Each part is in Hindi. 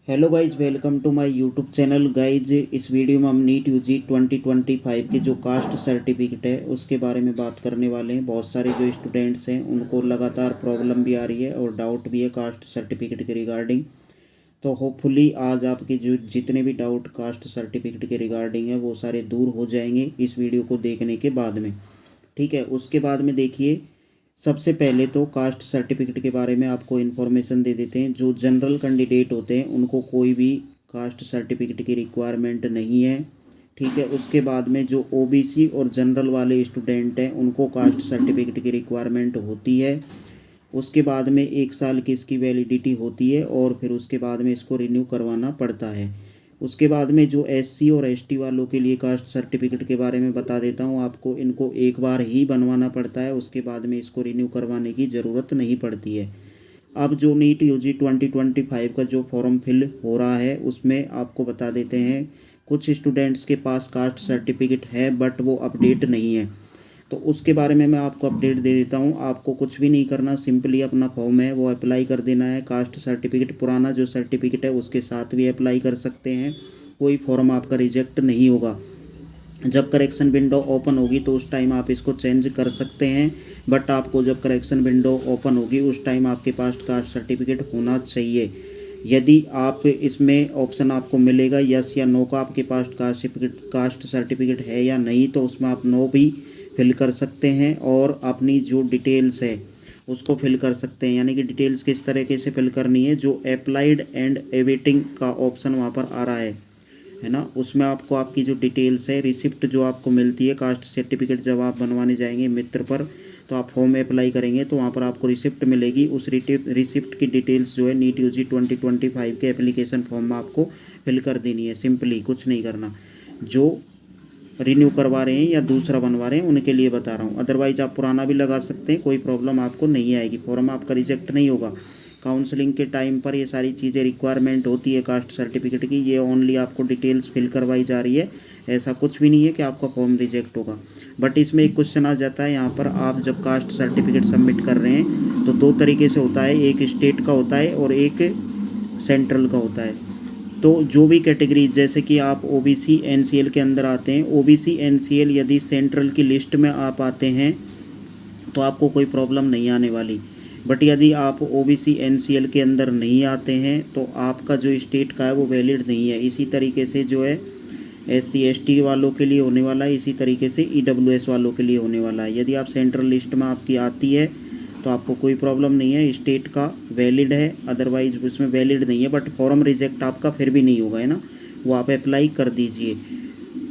Hello guys, welcome to my YouTube channel. Guys, इस वीडियो में हम नीट यूजी 2025 के जो कास्ट सर्टिफिकेट है उसके बारे में बात करने वाले हैं। बहुत सारे जो स्टूडेंट्स हैं उनको लगातार प्रॉब्लम भी आ रही है और डाउट भी है कास्ट सर्टिफिकेट के रिगार्डिंग। तो होपफुली आज आपके जो जितने भी डाउट कास्ट सर्टिफिकेट के रिगार्डिंग है वो सारे दूर हो जाएंगे इस वीडियो को देखने के बाद में। ठीक है, उसके बाद में देखिए, सबसे पहले तो कास्ट सर्टिफिकेट के बारे में आपको इन्फॉर्मेशन दे देते हैं। जो जनरल कैंडिडेट होते हैं उनको कोई भी कास्ट सर्टिफिकेट की रिक्वायरमेंट नहीं है। ठीक है, उसके बाद में जो ओबीसी और जनरल वाले स्टूडेंट हैं उनको कास्ट सर्टिफिकेट की रिक्वायरमेंट होती है। उसके बाद में 1 साल की इसकी वैलिडिटी होती है और फिर उसके बाद में इसको रिन्यू करवाना पड़ता है। उसके बाद में जो एससी और एसटी वालों के लिए कास्ट सर्टिफिकेट के बारे में बता देता हूँ आपको। इनको एक बार ही बनवाना पड़ता है, उसके बाद में इसको रिन्यू करवाने की ज़रूरत नहीं पड़ती है। अब जो नीट यूजी 2025 का जो फॉर्म फिल हो रहा है उसमें आपको बता देते हैं, कुछ स्टूडेंट्स के पास कास्ट सर्टिफिकेट है बट वो अपडेट नहीं है, तो उसके बारे में मैं आपको अपडेट दे देता हूँ। आपको कुछ भी नहीं करना, सिंपली अपना फॉर्म है वो अप्लाई कर देना है। कास्ट सर्टिफिकेट पुराना जो सर्टिफिकेट है उसके साथ भी अप्लाई कर सकते हैं, कोई फॉर्म आपका रिजेक्ट नहीं होगा। जब करेक्शन विंडो ओपन होगी तो उस टाइम आप इसको चेंज कर सकते हैं, बट आपको जब करेक्शन विंडो ओपन होगी उस टाइम आपके पास कास्ट सर्टिफिकेट होना चाहिए। यदि आप इसमें ऑप्शन आपको मिलेगा यस या नो का, आपके पास कास्ट सर्टिफिकेट है या नहीं, तो उसमें आप नो भी फिल कर सकते हैं और अपनी जो डिटेल्स है उसको फिल कर सकते हैं। यानी कि डिटेल्स किस तरीके से फिल करनी है, जो अप्लाइड एंड एवेटिंग का ऑप्शन वहाँ पर आ रहा है ना, उसमें आपको आपकी जो डिटेल्स है, रिसिप्ट जो आपको मिलती है कास्ट सर्टिफिकेट जब आप बनवाने जाएंगे मित्र पर, तो आप फॉर्म में अप्लाई करेंगे तो वहाँ पर आपको रिसिप्ट मिलेगी। उस रिसिप्ट की डिटेल्स जो है नीट यूजी 2025 के एप्लीकेशन फॉर्म में आपको फिल कर देनी है। सिंपली कुछ नहीं करना। जो रिन्यू करवा रहे हैं या दूसरा बनवा रहे हैं उनके लिए बता रहा हूँ, अदरवाइज आप पुराना भी लगा सकते हैं, कोई प्रॉब्लम आपको नहीं आएगी, फॉर्म आपका रिजेक्ट नहीं होगा। काउंसलिंग के टाइम पर ये सारी चीज़ें रिक्वायरमेंट होती है कास्ट सर्टिफिकेट की, ये ओनली आपको डिटेल्स फिल करवाई जा रही है। ऐसा कुछ भी नहीं है कि आपका फॉर्म रिजेक्ट होगा। बट इसमें एक क्वेश्चन आ जाता है यहाँ पर, आप जब कास्ट सर्टिफिकेट सबमिट कर रहे हैं तो 2 तरीके से होता है, एक स्टेट का होता है और एक सेंट्रल का होता है। तो जो भी कैटेगरी, जैसे कि आप ओबीसी एनसीएल के अंदर आते हैं, ओबीसी एनसीएल यदि सेंट्रल की लिस्ट में आप आते हैं तो आपको कोई प्रॉब्लम नहीं आने वाली। बट यदि आप ओबीसी एनसीएल के अंदर नहीं आते हैं तो आपका जो स्टेट का है वो वैलिड नहीं है। इसी तरीके से जो है एससी एसटी वालों के लिए होने वाला है, इसी तरीके से ईडब्ल्यूएस वालों के लिए होने वाला है। यदि आप सेंट्रल लिस्ट में आपकी आती है तो आपको कोई प्रॉब्लम नहीं है, स्टेट का वैलिड है, अदरवाइज उसमें वैलिड नहीं है। बट फॉर्म रिजेक्ट आपका फिर भी नहीं होगा, है ना, वो आप अप्लाई कर दीजिए।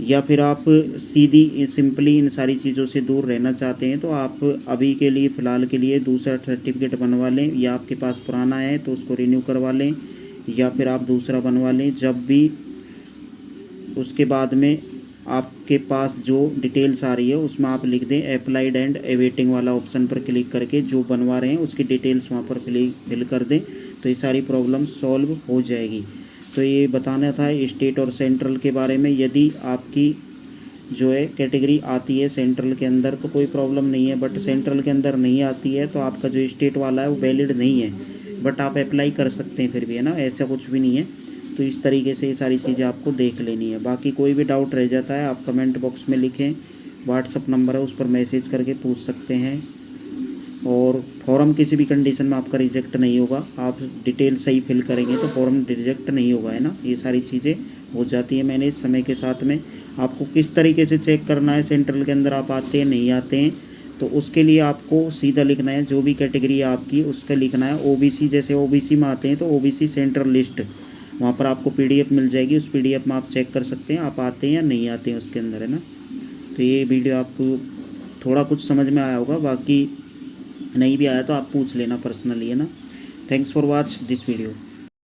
या फिर आप सीधी सिंपली इन सारी चीज़ों से दूर रहना चाहते हैं तो आप अभी के लिए फ़िलहाल के लिए दूसरा सर्टिफिकेट बनवा लें, या आपके पास पुराना है तो उसको रिन्यू करवा लें, या फिर आप दूसरा बनवा लें। जब भी उसके बाद में आपके पास जो डिटेल्स आ रही है उसमें आप लिख दें अप्लाइड एंड अवेटिंग वाला ऑप्शन पर क्लिक करके जो बनवा रहे हैं उसकी डिटेल्स वहाँ पर फिल कर दें, तो ये सारी प्रॉब्लम सॉल्व हो जाएगी। तो ये बताना था स्टेट और सेंट्रल के बारे में। यदि आपकी जो है कैटेगरी आती है सेंट्रल के अंदर तो कोई प्रॉब्लम नहीं है, बट सेंट्रल के अंदर नहीं आती है तो आपका जो स्टेट वाला है वो वैलिड नहीं है, बट आप अप्लाई कर सकते हैं फिर भी, है ना, ऐसा कुछ भी नहीं है। तो इस तरीके से ये सारी चीज़ें आपको देख लेनी है। बाकी कोई भी डाउट रह जाता है आप कमेंट बॉक्स में लिखें, व्हाट्सअप नंबर है उस पर मैसेज करके पूछ सकते हैं। और फॉर्म किसी भी कंडीशन में आपका रिजेक्ट नहीं होगा, आप डिटेल सही फिल करेंगे तो फॉर्म रिजेक्ट नहीं होगा, है ना। ये सारी चीज़ें हो जाती है मैंने समय के साथ में। आपको किस तरीके से चेक करना है सेंट्रल के अंदर आप आते हैं नहीं आते हैं, तो उसके लिए आपको सीधा लिखना है, जो भी कैटेगरी है आपकी उसका लिखना है। ओबीसी, जैसे ओबीसी में आते हैं तो ओबीसी सेंट्रल लिस्ट, वहाँ पर आपको पीडीएफ मिल जाएगी, उस पीडीएफ में आप चेक कर सकते हैं आप आते हैं या नहीं आते हैं उसके अंदर, है ना। तो ये वीडियो आपको थोड़ा कुछ समझ में आया होगा, बाकी नहीं भी आया तो आप पूछ लेना पर्सनली, है ना। Thanks for watch this video.